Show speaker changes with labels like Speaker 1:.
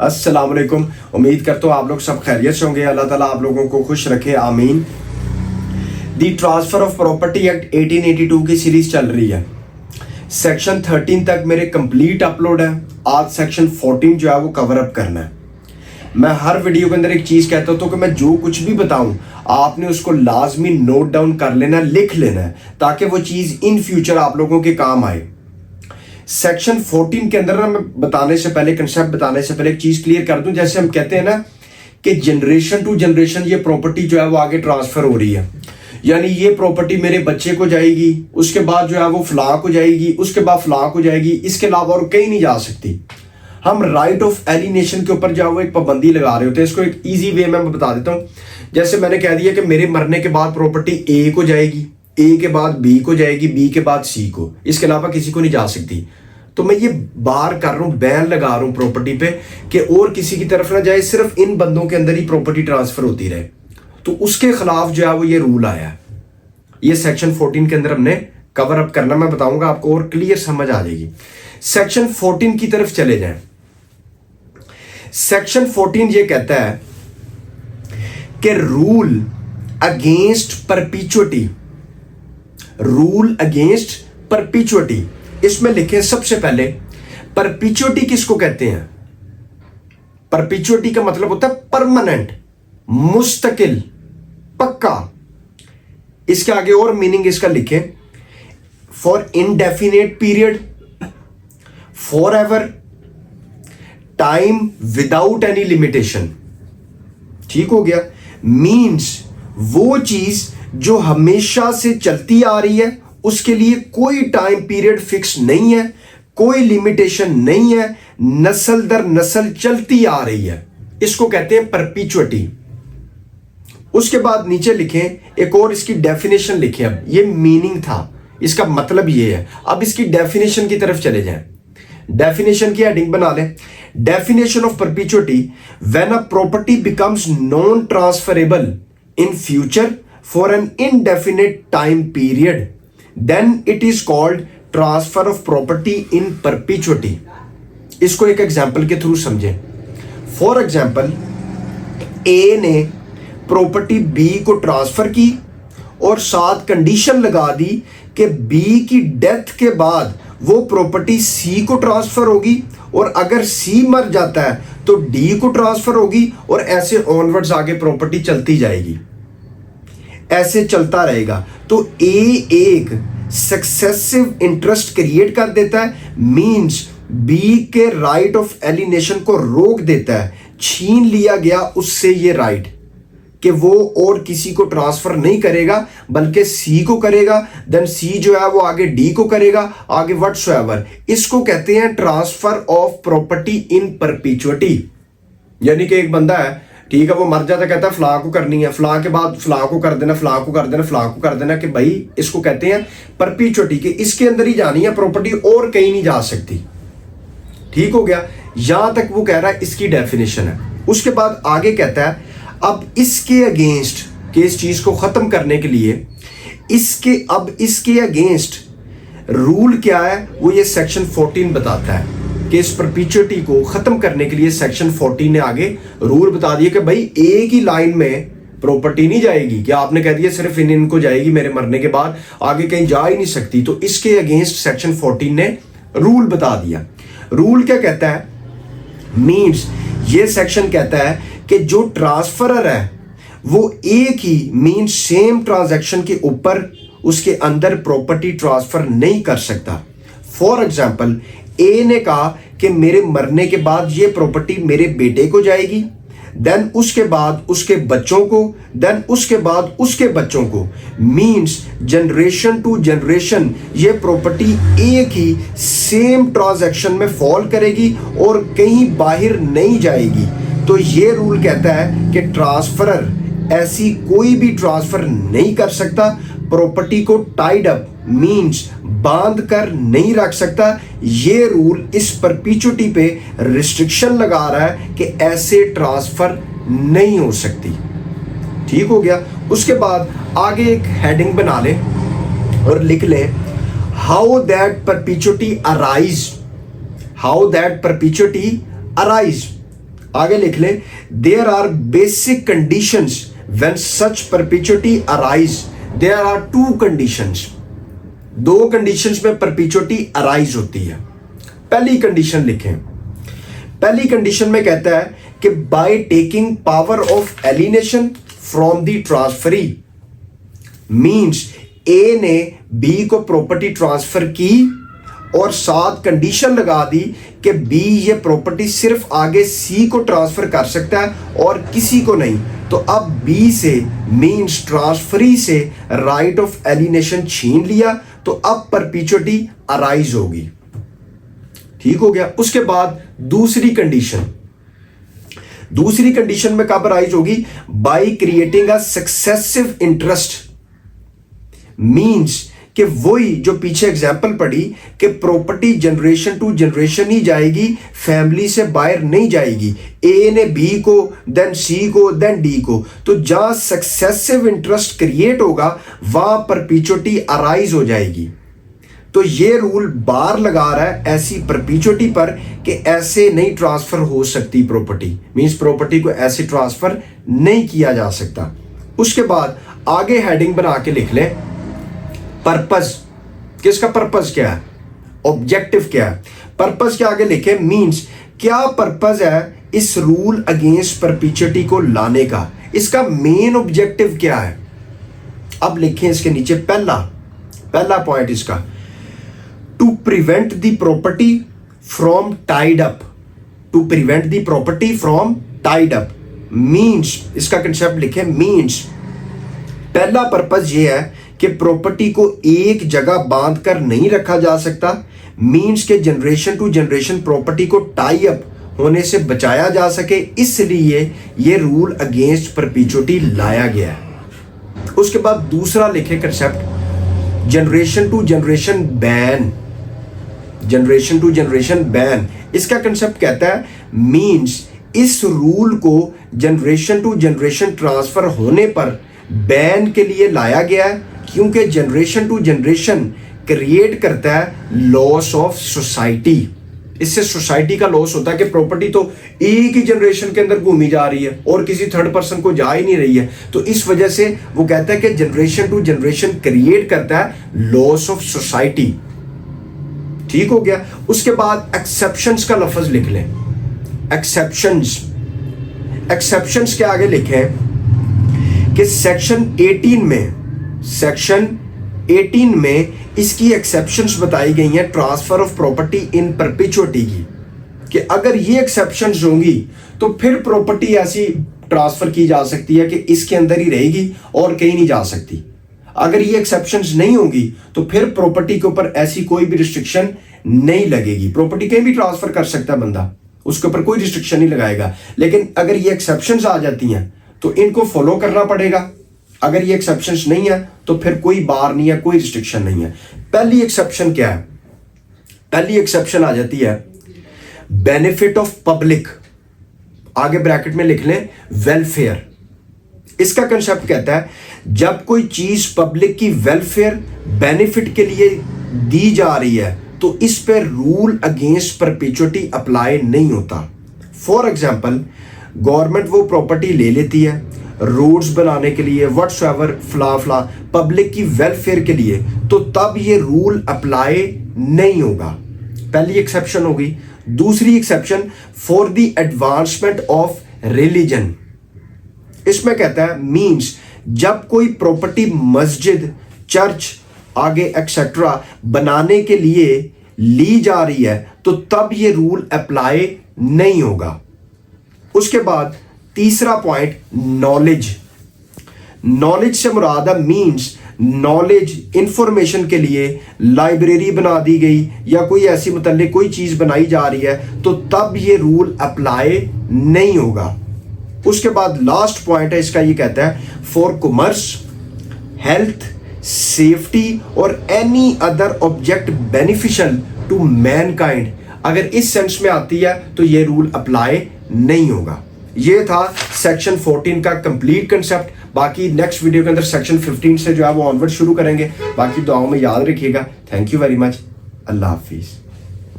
Speaker 1: अस्सलाम वालेकुम। उम्मीद करता हूँ आप लोग सब खैरियत से होंगे। अल्लाह ताला आप लोगों को खुश रखे, आमीन। दी ट्रांसफर ऑफ प्रॉपर्टी एक्ट 1882 की सीरीज चल रही है। सेक्शन 13 तक मेरे कंप्लीट अपलोड है। आज सेक्शन 14 जो है वो कवर अप करना है। मैं हर वीडियो के अंदर एक चीज़ कहता हूँ कि मैं जो कुछ भी बताऊँ आपने उसको लाजमी नोट डाउन कर लेना, लिख लेना है, ताकि वो चीज़ इन फ्यूचर आप लोगों के काम आए। सेक्शन 14 के अंदर ना मैं बताने से पहले, कंसेप्ट बताने से पहले एक चीज़ क्लियर कर दूं। जैसे हम कहते हैं ना कि जनरेशन टू जनरेशन ये प्रॉपर्टी जो है वो आगे ट्रांसफ़र हो रही है, यानी ये प्रॉपर्टी मेरे बच्चे को जाएगी, उसके बाद जो है वो फलां को जाएगी, उसके बाद फलां को जाएगी, इसके अलावा और कहीं नहीं जा सकती। हम राइट ऑफ एलिनेशन के ऊपर जो है वो एक पाबंदी लगा रहे होते हैं। इसको एक ईजी वे में बता देता हूँ। जैसे मैंने कह दिया कि मेरे मरने के बाद प्रॉपर्टी ए को जाएगी, ए के बाद बी को जाएगी, बी के बाद सी को, इसके अलावा किसी को नहीं जा सकती। तो मैं ये बार कर रहा हूँ, बैन लगा रहा हूँ प्रॉपर्टी पे कि और किसी की तरफ ना जाए, सिर्फ इन बंदों के अंदर ही प्रॉपर्टी ट्रांसफर होती रहे। तो उसके खिलाफ जो है वो ये रूल आया है। ये सेक्शन 14 के अंदर हमने कवर अप करना, मैं बताऊंगा आपको और क्लियर समझ आ जाएगी। सेक्शन 14 की तरफ चले जाएं। सेक्शन 14 ये कहता है कि रूल अगेंस्ट परपीचुअटी, रूल अगेंस्ट परपीचुअटी, इसमें लिखे सबसे पहले परपीचुअटी किसको कहते हैं। परपीचुअटी का मतलब होता है परमानेंट, मुस्तकिल, पक्का। इसके आगे और मीनिंग इसका लिखे, for indefinite period, for ever, time without any limitation. ठीक हो गया। मीन्स वो चीज जो हमेशा से चलती आ रही है, उसके लिए कोई टाइम पीरियड फिक्स नहीं है, कोई लिमिटेशन नहीं है, नस्ल दर नस्ल चलती आ रही है, इसको कहते हैं परपीचुअटी। उसके बाद नीचे लिखें एक और इसकी डेफिनेशन लिखें। अब ये मीनिंग था, इसका मतलब ये है। अब इसकी डेफिनेशन की तरफ चले जाएं। डेफिनेशन की हेडिंग बना लें। Definition of perpetuity, when a property becomes non transferable in future for an indefinite time period, then it is called transfer of property in perpetuity। इसको एक एग्जाम्पल के थ्रू समझें। फॉर एग्जाम्पल, ए ने property B को transfer की और साथ condition लगा दी कि बी की डेथ के बाद वो प्रॉपर्टी सी को ट्रांसफर होगी, और अगर सी मर जाता है तो डी को ट्रांसफर होगी, और ऐसे ऑनवर्ड्स आगे प्रॉपर्टी चलती जाएगी, ऐसे चलता रहेगा। तो ए एक सक्सेसिव इंटरेस्ट क्रिएट कर देता है, मींस बी के राइट ऑफ एलिनेशन को रोक देता है, छीन लिया गया उससे ये राइट कि वो और किसी को ट्रांसफर नहीं करेगा बल्कि सी को करेगा, देन सी जो है वो आगे डी को करेगा, आगे व्हाटसोएवर। इसको कहते हैं ट्रांसफर ऑफ प्रॉपर्टी इन परपीचुअटी। यानी कि एक बंदा है, ठीक है, वो मर जाता, कहता है फलां को करनी है, फलां के बाद फलां को कर देना, फलां को कर देना, फलां को कर देना, कि भाई इसको कहते हैं परपीचुअटी, कि इसके अंदर ही जानी है प्रॉपर्टी और कहीं नहीं जा सकती। ठीक हो गया। यहां तक वो कह रहा है, इसकी डेफिनेशन है। उसके बाद आगे कहता है अब इसके अगेंस्ट, कि इस चीज को खत्म करने के लिए इसके अगेंस्ट रूल क्या है, वो ये सेक्शन 14 बताता है कि इस परपीचुअटी को खत्म करने के लिए सेक्शन 14 ने आगे रूल बता दिया कि भाई एक ही लाइन में प्रॉपर्टी नहीं जाएगी, कि आपने कह दिया सिर्फ इनको जाएगी मेरे मरने के बाद, आगे कहीं जा ही नहीं सकती। तो इसके अगेंस्ट सेक्शन 14 ने रूल बता दिया। रूल क्या कहता है, मीन्स ये सेक्शन कहता है कि जो ट्रांसफरर है वो एक ही, मीन्स सेम ट्रांजैक्शन के ऊपर उसके अंदर प्रॉपर्टी ट्रांसफर नहीं कर सकता। फॉर एग्जाम्पल, ए ने कहा कि मेरे मरने के बाद ये प्रॉपर्टी मेरे बेटे को जाएगी, देन उसके बाद उसके बच्चों को, देन उसके बाद उसके बच्चों को, मींस जनरेशन टू जनरेशन ये प्रॉपर्टी एक ही सेम ट्रांजैक्शन में फॉल करेगी और कहीं बाहर नहीं जाएगी। तो ये रूल कहता है कि ट्रांसफरर ऐसी कोई भी ट्रांसफर नहीं कर सकता, प्रॉपर्टी को टाइड अप मींस बांध कर नहीं रख सकता। ये रूल इस परपीचुअटी पे रिस्ट्रिक्शन लगा रहा है कि ऐसे ट्रांसफर नहीं हो सकती। ठीक हो गया। उसके बाद आगे एक हेडिंग बना ले और लिख ले, how that perpetuity arise, how that perpetuity arise. आगे लिख लें, there are basic conditions when such perpetuity arise. There are two conditions, दो कंडीशंस में परपेचुइटी अराइज होती है। पहली कंडीशन लिखें, पहली कंडीशन में कहता है कि by taking power of alienation from the transferee, means A ने बी को प्रॉपर्टी ट्रांसफर की और साथ कंडीशन लगा दी कि बी ये प्रॉपर्टी सिर्फ आगे सी को ट्रांसफर कर सकता है और किसी को नहीं। तो अब बी से मींस ट्रांसफरी से राइट ऑफ एलिनेशन छीन लिया, तो अब परपेचुइटी अराइज होगी। ठीक हो गया। उसके बाद दूसरी कंडीशन, दूसरी कंडीशन में कब अराइज होगी? By creating a successive interest, means कि वही जो पीछे एग्जाम्पल पढ़ी कि प्रॉपर्टी जनरेशन टू जनरेशन ही जाएगी, फैमिली से बाहर नहीं जाएगी। ए ने बी को, देन सी को, देन डी को। तो जहां सक्सेसिव इंटरेस्ट क्रिएट होगा वहां परपेचुइटी अराइज हो जाएगी। तो ये रूल बार लगा रहा है ऐसी परपेचुइटी पर कि ऐसे नहीं ट्रांसफर हो सकती प्रॉपर्टी, मींस प्रॉपर्टी को ऐसे ट्रांसफर नहीं किया जा सकता। उसके बाद आगे हेडिंग बना के लिख लें, पर्पस। किसका पर्पस क्या है? ऑब्जेक्टिव क्या है? पर्पस के आगे लिखे मींस क्या पर्पस है इस रूल अगेंस्ट परपेचुइटी को लाने का, इसका मेन ऑब्जेक्टिव क्या है। अब लिखें इसके नीचे पहला पॉइंट इसका, to prevent the property from tied up. To prevent the property from tied up means, इसका कंसेप्ट लिखे मींस पहला पर्पस ये है कि प्रॉपर्टी को एक जगह बांध कर नहीं रखा जा सकता, मींस के जनरेशन टू जनरेशन प्रॉपर्टी को टाई अप होने से बचाया जा सके, इसलिए ये रूल अगेंस्ट परपेचुइटी लाया गया है। उसके बाद दूसरा लिखे concept, generation to generation ban. Generation to generation ban, इसका कंसेप्ट कहता है मींस इस रूल को जनरेशन टू जनरेशन ट्रांसफर होने पर बैन के लिए लाया गया है, क्योंकि जनरेशन टू जनरेशन क्रिएट करता है लॉस ऑफ सोसाइटी। इससे सोसाइटी का लॉस होता है कि प्रॉपर्टी तो एक ही जनरेशन के अंदर घूमी जा रही है और किसी थर्ड पर्सन को जा ही नहीं रही है। तो इस वजह से वो कहता है कि जनरेशन टू जनरेशन क्रिएट करता है लॉस ऑफ सोसाइटी। ठीक हो गया। उसके बाद एक्सेप्शंस का लफ्ज लिख लें, एक्सेप्शंस। एक्सेप्शंस के आगे लिखें कि सेक्शन 18 में इसकी एक्सेप्शंस बताई गई हैं transfer of property in perpetuity की, कि अगर ये एक्सेप्शंस होंगी तो फिर प्रॉपर्टी ऐसी ट्रांसफर की जा सकती है कि इसके अंदर ही रहेगी और कहीं नहीं जा सकती। अगर ये एक्सेप्शंस नहीं होंगी तो फिर प्रॉपर्टी के ऊपर ऐसी कोई भी रिस्ट्रिक्शन नहीं लगेगी। प्रॉपर्टी कहीं भी ट्रांसफर कर सकता है बंदा, उसके ऊपर कोई रिस्ट्रिक्शन नहीं लगाएगा। लेकिन अगर ये एक्सेप्शंस आ जाती हैं तो इनको फॉलो करना पड़ेगा। अगर ये एक्सेप्शंस नहीं है तो फिर कोई बार नहीं है, कोई रिस्ट्रिक्शन नहीं है। पहली एक्सेप्शन क्या है? पहली एक्सेप्शन आ जाती है बेनिफिट ऑफ पब्लिक, आगे ब्रैकेट में लिख लें वेलफेयर। इसका कंसेप्ट कहता है जब कोई चीज पब्लिक की वेलफेयर बेनिफिट के लिए दी जा रही है तो इस पर रूल अगेंस्ट परपेचुइटी अप्लाई नहीं होता। फॉर एग्जाम्पल, गवर्नमेंट वो प्रॉपर्टी ले लेती है रोड्स बनाने के लिए, व्हाट्सएवर फ्ला पब्लिक की वेलफेयर के लिए, तो तब ये रूल अप्लाई नहीं होगा। पहली एक्सेप्शन होगी। दूसरी exception for the advancement of religion, इसमें कहता है मींस जब कोई प्रॉपर्टी मस्जिद, चर्च आगे एक्सेट्रा बनाने के लिए ली जा रही है तो तब ये रूल अप्लाई नहीं होगा। उसके बाद तीसरा पॉइंट नॉलेज। नॉलेज से मुराद है मींस नॉलेज, इंफॉर्मेशन के लिए लाइब्रेरी बना दी गई या कोई ऐसी मुतल्लिक कोई चीज बनाई जा रही है तो तब ये रूल अप्लाई नहीं होगा। उसके बाद लास्ट पॉइंट है इसका, ये कहता है फॉर कॉमर्स, हेल्थ, सेफ्टी और any other object beneficial to mankind, अगर इस सेंस में आती है तो ये रूल अप्लाई नहीं होगा। ये था सेक्शन 14 का कंप्लीट कंसेप्ट। बाकी नेक्स्ट वीडियो के अंदर सेक्शन 15 से जो है वो ऑनवर्ड शुरू करेंगे। बाकी दुआओं में याद रखिएगा। Thank you very much. Allah Hafiz.